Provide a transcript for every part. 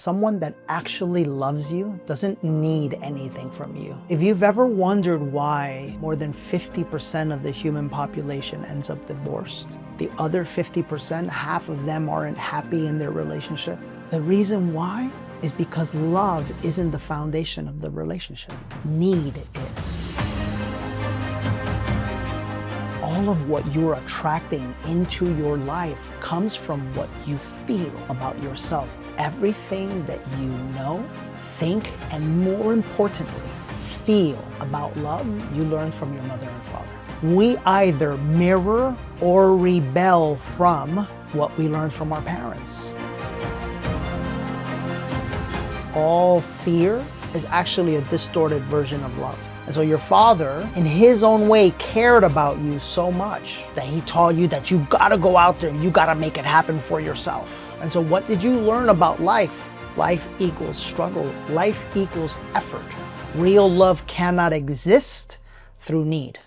someone that actually loves you doesn't need anything from you. If you've ever wondered why more than 50% of the human population ends up divorced, the other 50%, half of them aren't happy in their relationship, the reason why is because love isn't the foundation of the relationship. Need is. All of what you're attracting into your life comes from what you feel about yourself. Everything that you know, think, and more importantly, feel about love, you learn from your mother and father. We either mirror or rebel from what we learned from our parents. All fear is actually a distorted version of love. And so your father, in his own way, cared about you so much that he taught you that you gotta go out there and you gotta make it happen for yourself. And so what did you learn about life? Life equals struggle. Life equals effort. Real love cannot exist through need.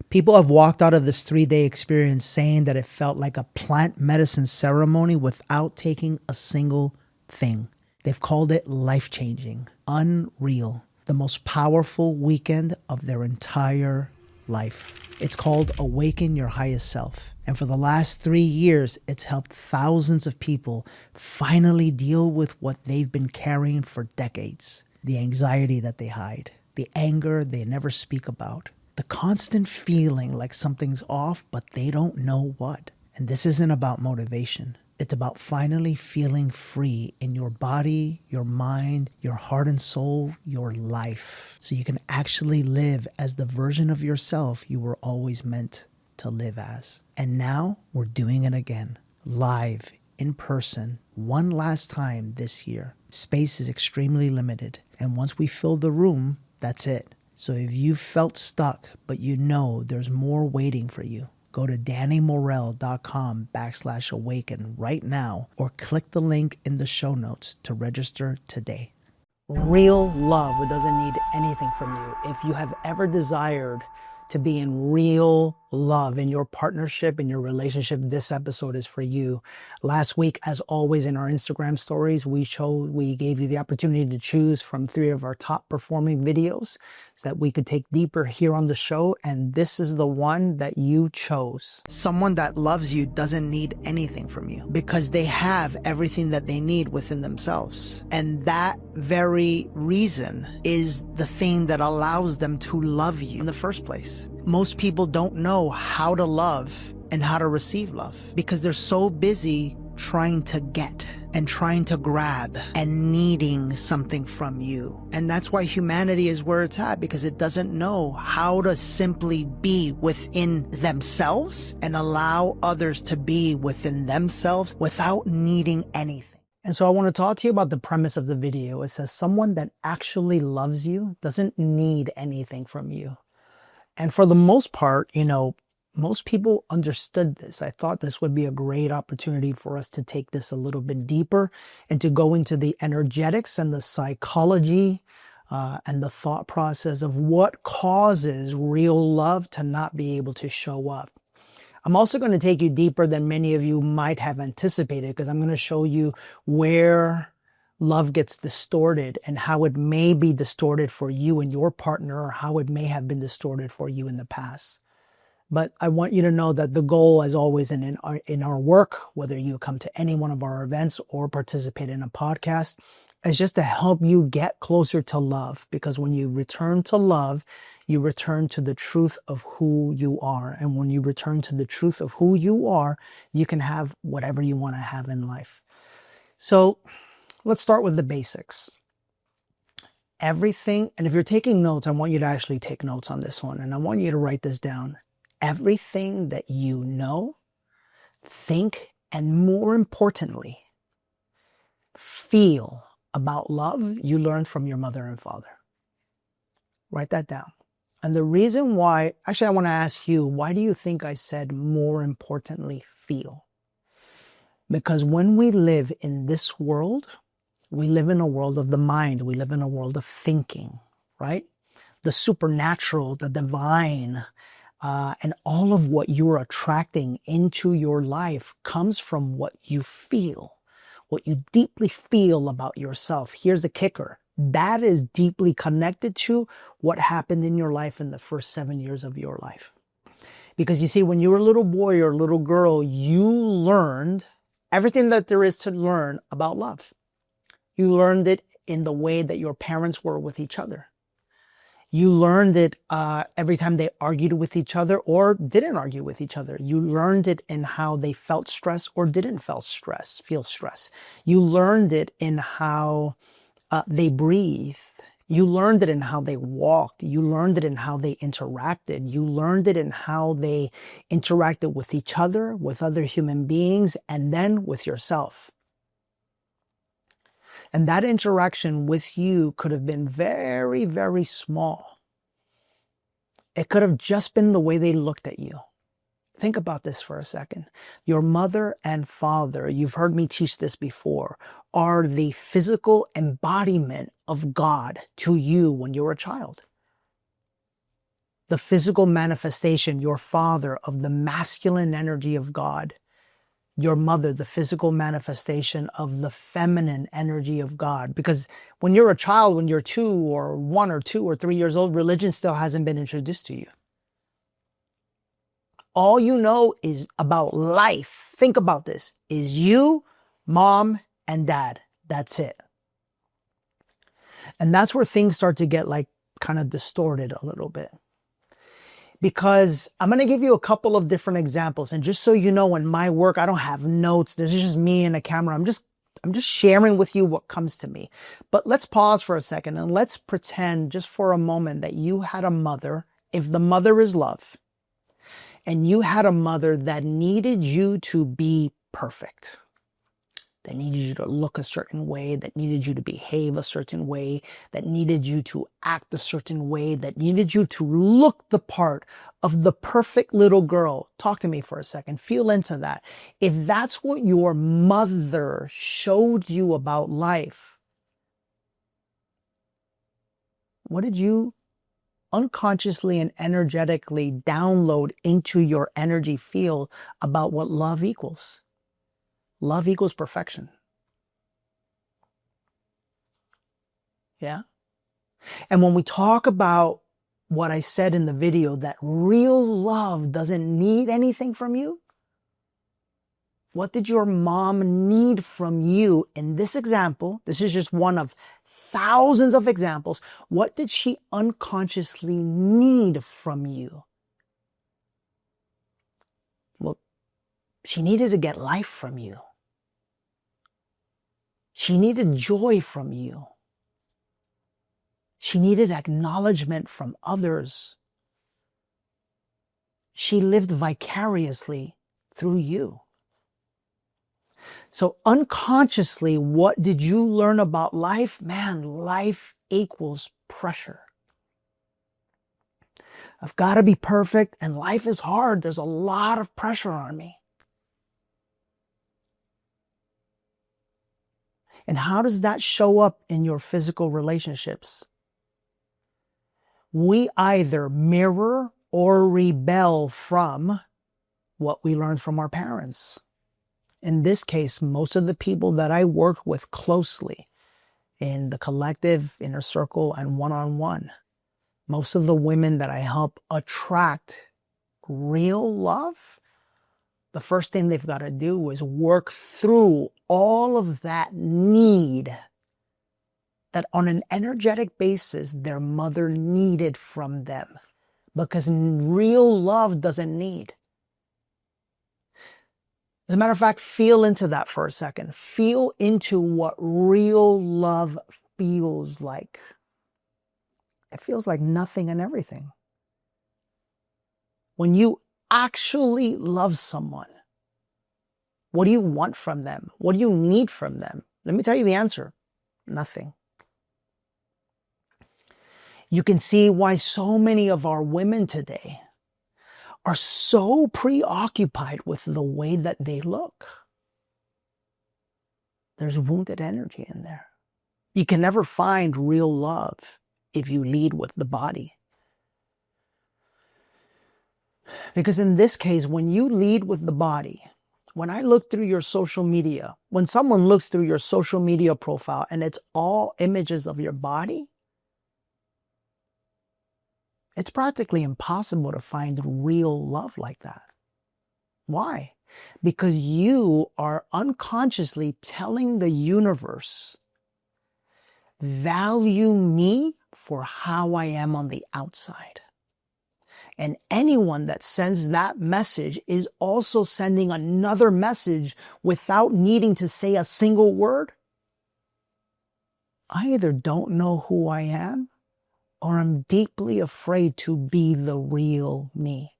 People have walked out of this 3-day experience saying that it felt like a plant medicine ceremony without taking a single thing. They've called it life-changing, unreal, the most powerful weekend of their entire life. It's called Awaken Your Highest Self. And for the last 3 years, it's helped thousands of people finally deal with what they've been carrying for decades. The anxiety that they hide, the anger they never speak about, the constant feeling like something's off, but they don't know what. And this isn't about motivation. It's about finally feeling free in your body, your mind, your heart and soul, your life. So you can actually live as the version of yourself you were always meant to live as. And now we're doing it again, live, in person, one last time this year. Space is extremely limited. And once we fill the room, that's it. So if you felt stuck, but you know there's more waiting for you, go to DannyMorel.com/awaken right now or click the link in the show notes to register today. Real love doesn't need anything from you. If you have ever desired to be in real love in your partnership, in your relationship, this episode is for you. Last week, as always, in our Instagram stories, we gave you the opportunity to choose from 3 of our top performing videos so that we could take deeper here on the show. And this is the one that you chose. Someone that loves you doesn't need anything from you because they have everything that they need within themselves. And that very reason is the thing that allows them to love you in the first place. Most people don't know how to love and how to receive love because they're so busy trying to get and trying to grab and needing something from you. And that's why humanity is where it's at, because it doesn't know how to simply be within themselves and allow others to be within themselves without needing anything. And so I want to talk to you about the premise of the video. It says someone that actually loves you doesn't need anything from you. And for the most part, most people understood this. I thought this would be a great opportunity for us to take this a little bit deeper and to go into the energetics and the psychology and the thought process of what causes real love to not be able to show up. I'm also going to take you deeper than many of you might have anticipated, because I'm going to show you where love gets distorted and how it may be distorted for you and your partner, or how it may have been distorted for you in the past. But I want you to know that the goal, as always in our work, whether you come to any one of our events or participate in a podcast, is just to help you get closer to love. Because when you return to love, you return to the truth of who you are. And when you return to the truth of who you are, you can have whatever you want to have in life. So let's start with the basics. Everything, and if you're taking notes, I want you to actually take notes on this one. And I want you to write this down. Everything that you know, think, and more importantly, feel about love, you learn from your mother and father. Write that down. And the reason why, actually, I want to ask you, why do you think I said more importantly, feel? Because when we live in this world, we live in a world of the mind. We live in a world of thinking, right? The supernatural, the divine, And all of what you're attracting into your life comes from what you feel, what you deeply feel about yourself. Here's the kicker. That is deeply connected to what happened in your life in the first 7 years of your life. Because you see, when you were a little boy or a little girl, you learned everything that there is to learn about love. You learned it in the way that your parents were with each other. You learned it every time they argued with each other or didn't argue with each other. You learned it in how they felt stress or didn't feel stress. You learned it in how they breathe. You learned it in how they walked. You learned it in how they interacted. You learned it in how they interacted with each other, with other human beings, and then with yourself. And that interaction with you could have been very, very small. It could have just been the way they looked at you. Think about this for a second. Your mother and father, you've heard me teach this before, are the physical embodiment of God to you when you're a child. The physical manifestation, your father, of the masculine energy of God. Your mother, the physical manifestation of the feminine energy of God. Because when you're a child, when you're 2 or 1 or 2 or 3 years old, religion still hasn't been introduced to you. All you know is about life. Think about this. Is you, mom, and dad. That's it. And that's where things start to get like kind of distorted a little bit. Because I'm going to give you a couple of different examples. And just so you know, in my work, I don't have notes. This is just me and a camera. I'm just sharing with you what comes to me. But let's pause for a second and let's pretend just for a moment that you had a mother, if the mother is love, and you had a mother that needed you to be perfect, that needed you to look a certain way, that needed you to behave a certain way, that needed you to act a certain way, that needed you to look the part of the perfect little girl. Talk to me for a second. Feel into that. If that's what your mother showed you about life, what did you unconsciously and energetically download into your energy field about what love equals? Love equals perfection. Yeah. And when we talk about what I said in the video, that real love doesn't need anything from you, what did your mom need from you in this example? This is just one of thousands of examples. What did she unconsciously need from you? Well, she needed to get life from you. She needed joy from you. She needed acknowledgement from others. She lived vicariously through you. So unconsciously, what did you learn about life? Man, life equals pressure. I've got to be perfect and life is hard. There's a lot of pressure on me. And how does that show up in your physical relationships? We either mirror or rebel from what we learned from our parents. In this case, most of the people that I work with closely in the collective, inner circle, and one-on-one, most of the women that I help attract real love, the first thing they've got to do is work through all of that need that on an energetic basis their mother needed from them. Because real love doesn't need. As a matter of fact, feel into that for a second. Feel into what real love feels like. It feels like nothing and everything. When you actually love someone, what do you want from them? What do you need from them? Let me tell you the answer. Nothing. You can see why so many of our women today are so preoccupied with the way that they look. There's wounded energy in there. You can never find real love if you lead with the body. Because in this case, when you lead with the body, when I look through your social media, when someone looks through your social media profile and it's all images of your body, it's practically impossible to find real love like that. Why? Because you are unconsciously telling the universe, value me for how I am on the outside. And anyone that sends that message is also sending another message without needing to say a single word. I either don't know who I am or I'm deeply afraid to be the real me.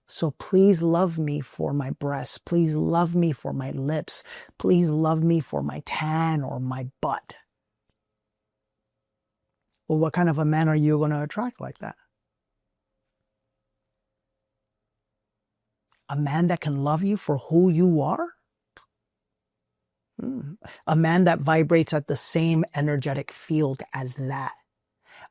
So please love me for my breasts. Please love me for my lips. Please love me for my tan or my butt. Well, what kind of a man are you going to attract like that? A man that can love you for who you are? A man that vibrates at the same energetic field as that.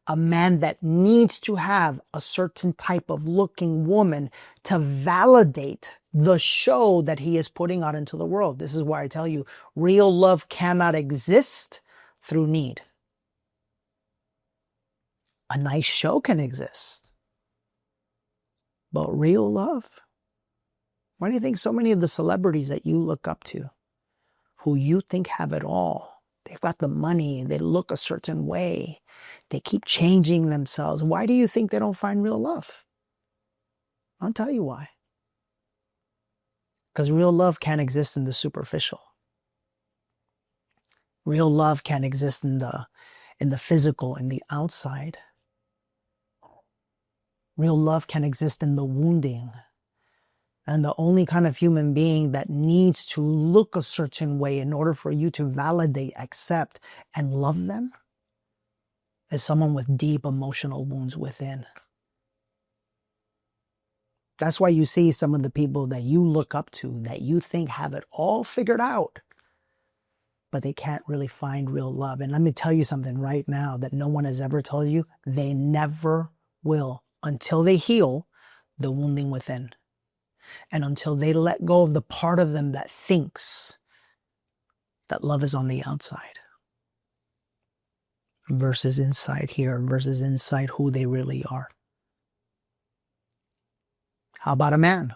A man that needs to have a certain type of looking woman to validate the show that he is putting out into the world. This is why I tell you, real love cannot exist through need. A nice show can exist, but real love? Why do you think so many of the celebrities that you look up to, who you think have it all, they've got the money, they look a certain way, they keep changing themselves. Why do you think they don't find real love? I'll tell you why. Because real love can't exist in the superficial. Real love can't exist in the physical, in the outside. Real love can exist in the wounding. And the only kind of human being that needs to look a certain way in order for you to validate, accept, and love them is someone with deep emotional wounds within. That's why you see some of the people that you look up to, that you think have it all figured out, but they can't really find real love. And let me tell you something right now that no one has ever told you. They never will until they heal the wounding within. And until they let go of the part of them that thinks that love is on the outside versus inside here, versus inside who they really are. How about a man?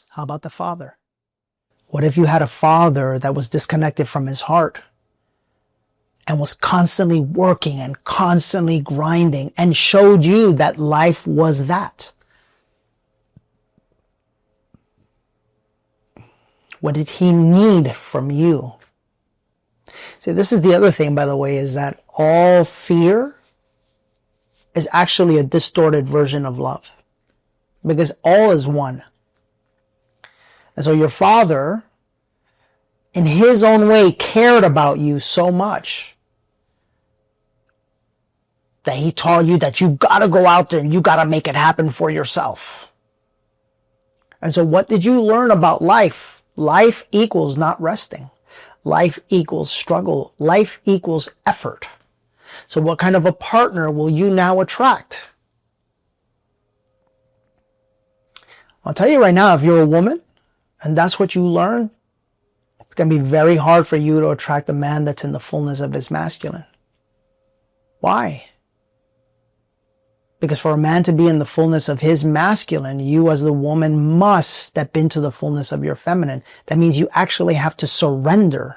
How about the father? What if you had a father that was disconnected from his heart and was constantly working and constantly grinding and showed you that life was that? What did he need from you? See, this is the other thing, by the way, is that all fear is actually a distorted version of love. Because all is one. And so your father, in his own way, cared about you so much that he taught you that you gotta go out there and you gotta make it happen for yourself. And so what did you learn about life? Life equals not resting. Life equals struggle. Life equals effort. So what kind of a partner will you now attract? I'll tell you right now, if you're a woman and that's what you learn, it's going to be very hard for you to attract a man that's in the fullness of his masculine. Why? Because for a man to be in the fullness of his masculine, you as the woman must step into the fullness of your feminine. That means you actually have to surrender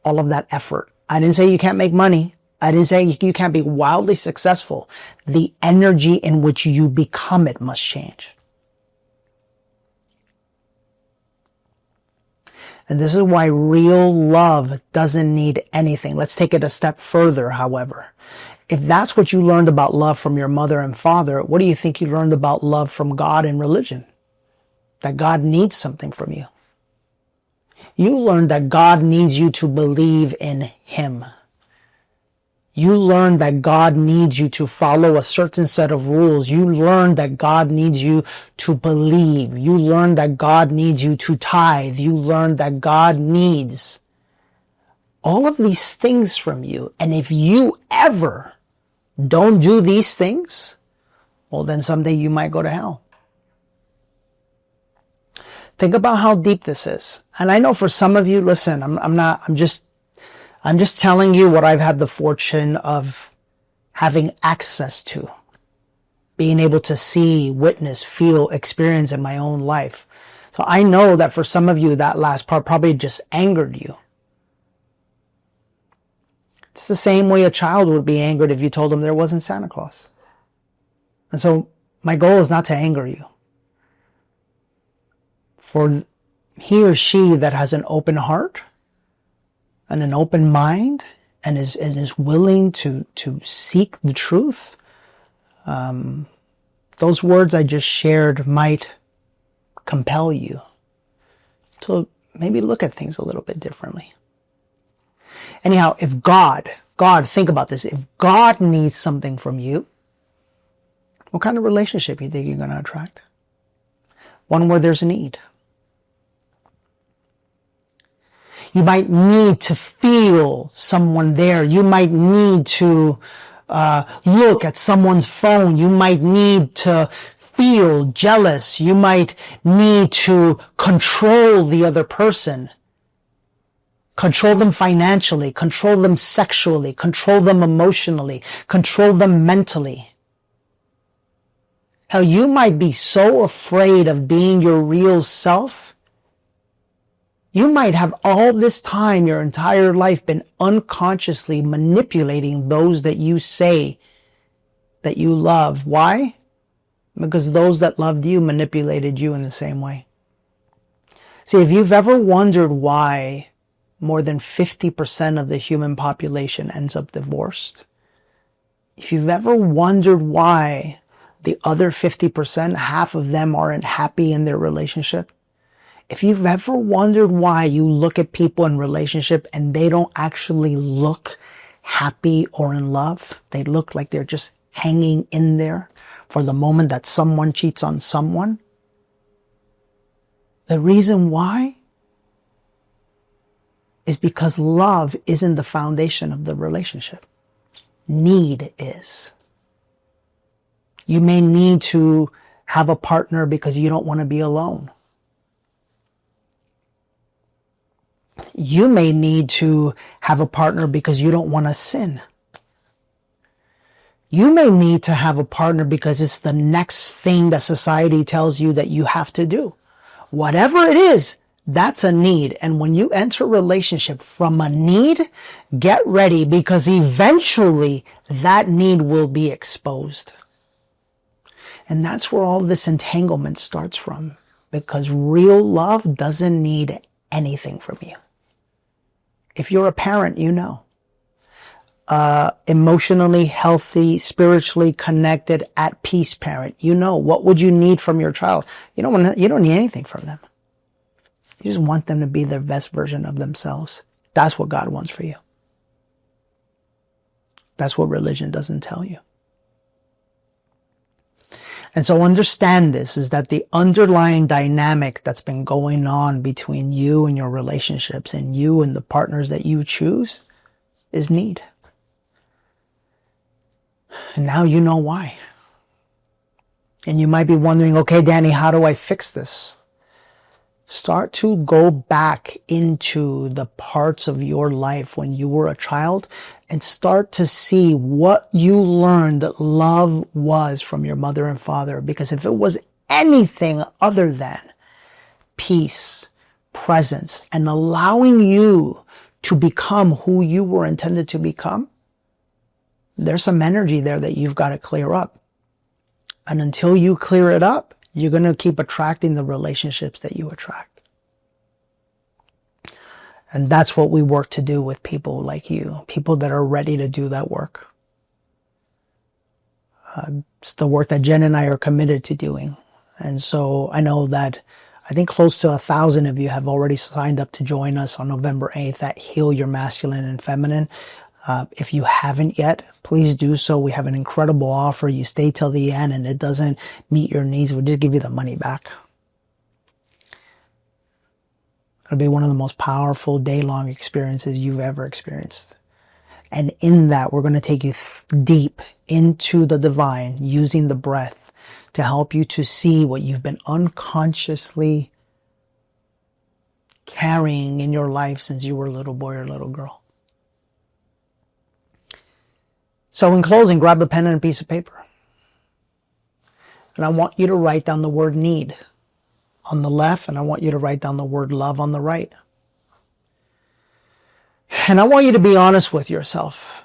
all of that effort. I didn't say you can't make money. I didn't say you can't be wildly successful. The energy in which you become it must change. And this is why real love doesn't need anything. Let's take it a step further, however. If that's what you learned about love from your mother and father, what do you think you learned about love from God and religion? That God needs something from you. You learned that God needs you to believe in Him. You learned that God needs you to follow a certain set of rules. You learned that God needs you to believe. You learned that God needs you to tithe. You learned that God needs all of these things from you. And if you ever don't do these things, well, then someday you might go to hell. Think about how deep this is. And I know for some of you, listen, I'm just telling you what I've had the fortune of having access to, being able to see, witness, feel, experience in my own life. So I know that for some of you, that last part probably just angered you. It's the same way a child would be angered if you told them there wasn't Santa Claus. And so my goal is not to anger you. For he or she that has an open heart and an open mind and is willing to seek the truth, those words I just shared might compel you to maybe look at things a little bit differently. Anyhow, if God, think about this, if God needs something from you, what kind of relationship you think you're going to attract? One where there's a need. You might need to feel someone there. You might need to look at someone's phone. You might need to feel jealous. You might need to control the other person. Control them financially, control them sexually, control them emotionally, control them mentally. Hell, you might be so afraid of being your real self. You might have all this time, your entire life, been unconsciously manipulating those that you say that you love. Why? Because those that loved you manipulated you in the same way. See, if you've ever wondered why more than 50% of the human population ends up divorced, if you've ever wondered why the other 50%, half of them aren't happy in their relationship, if you've ever wondered why you look at people in relationship and they don't actually look happy or in love, they look like they're just hanging in there for the moment that someone cheats on someone, the reason why is because love isn't the foundation of the relationship. Need is. You may need to have a partner because you don't want to be alone. You may need to have a partner because you don't want to sin. You may need to have a partner because it's the next thing that society tells you that you have to do. Whatever it is, that's a need. And when you enter a relationship from a need, get ready because eventually that need will be exposed. And that's where all this entanglement starts from, because real love doesn't need anything from you. If you're a parent, you know. Emotionally healthy, spiritually connected, at peace parent, you know. What would you need from your child? You don't need anything from them. You just want them to be their best version of themselves. That's what God wants for you. That's what religion doesn't tell you. And so understand this, is that the underlying dynamic that's been going on between you and your relationships and you and the partners that you choose is need. And now you know why. And you might be wondering, okay, Danny, how do I fix this? Start to go back into the parts of your life when you were a child and start to see what you learned that love was from your mother and father. Because if it was anything other than peace, presence, and allowing you to become who you were intended to become, there's some energy there that you've got to clear up. And until you clear it up, you're going to keep attracting the relationships that you attract. And that's what we work to do with people like you, people that are ready to do that work. It's the work that Jen and I are committed to doing. And so I know that I think close to 1,000 of you have already signed up to join us on November 8th at Heal Your Masculine and Feminine. If you haven't yet, please do so. We have an incredible offer. You stay till the end and it doesn't meet your needs, we'll just give you the money back. It'll be one of the most powerful day-long experiences you've ever experienced. And in that, we're going to take you deep into the divine, using the breath to help you to see what you've been unconsciously carrying in your life since you were a little boy or a little girl. So in closing, grab a pen and a piece of paper. And I want you to write down the word need on the left, and I want you to write down the word love on the right. And I want you to be honest with yourself.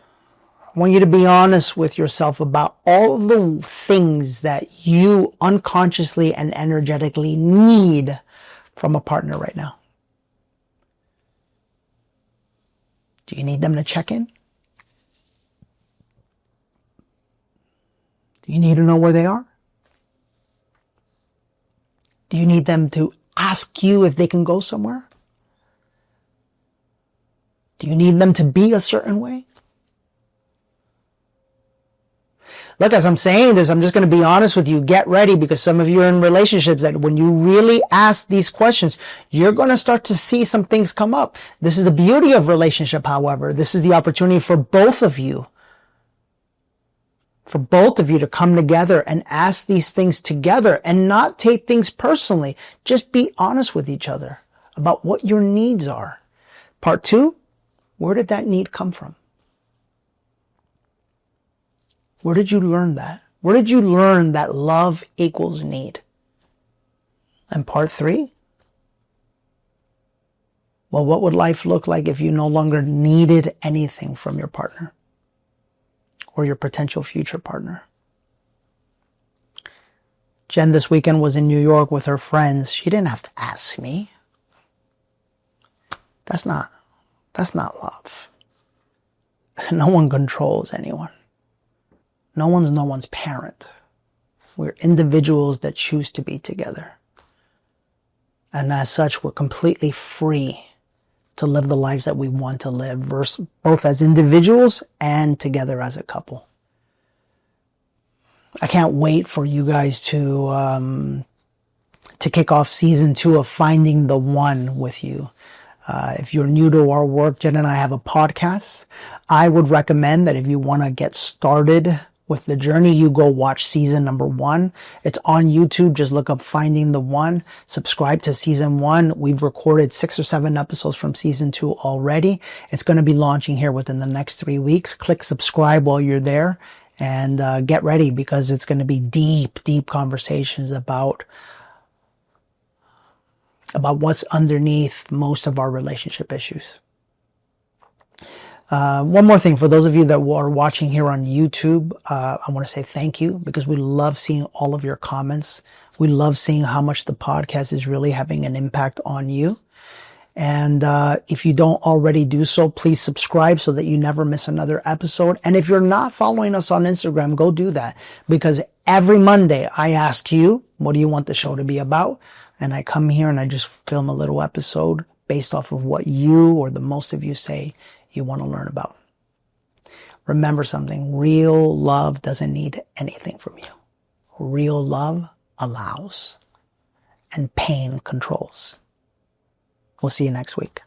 I want you to be honest with yourself about all the things that you unconsciously and energetically need from a partner right now. Do you need them to check in? Do you need to know where they are? Do you need them to ask you if they can go somewhere? Do you need them to be a certain way? Look, as I'm saying this, I'm just going to be honest with you. Get ready, because some of you are in relationships that when you really ask these questions, you're going to start to see some things come up. This is the beauty of relationship, however. This is the opportunity for both of you. For both of you to come together and ask these things together and not take things personally. Just be honest with each other about what your needs are. Part 2, where did that need come from? Where did you learn that? Where did you learn that love equals need? And part 3, well, what would life look like if you no longer needed anything from your partner or your potential future partner? Jen this weekend was in New York with her friends. She didn't have to ask me. That's not love. No one controls anyone. No one's parent. We're individuals that choose to be together. And as such, we're completely free to live the lives that we want to live, both as individuals and together as a couple. I can't wait for you guys to kick off season 2 of Finding the One with you. If you're new to our work, Jen and I have a podcast. I would recommend that if you want to get started with the journey, you go watch season number 1. It's on YouTube. Just look up Finding the One. Subscribe to season 1. We've recorded 6 or 7 episodes from season 2 already. It's going to be launching here within the next 3 weeks. Click subscribe while you're there, and get ready, because it's going to be deep conversations about what's underneath most of our relationship issues. One more thing, for those of you that are watching here on YouTube, I want to say thank you, because we love seeing all of your comments. We love seeing how much the podcast is really having an impact on you. And if you don't already do so, please subscribe so that you never miss another episode. And if you're not following us on Instagram, go do that, because every Monday I ask you, what do you want the show to be about? And I come here and I just film a little episode based off of what you, or the most of you, say you want to learn about. Remember something: real love doesn't need anything from you. Real love allows, and pain controls. We'll see you next week.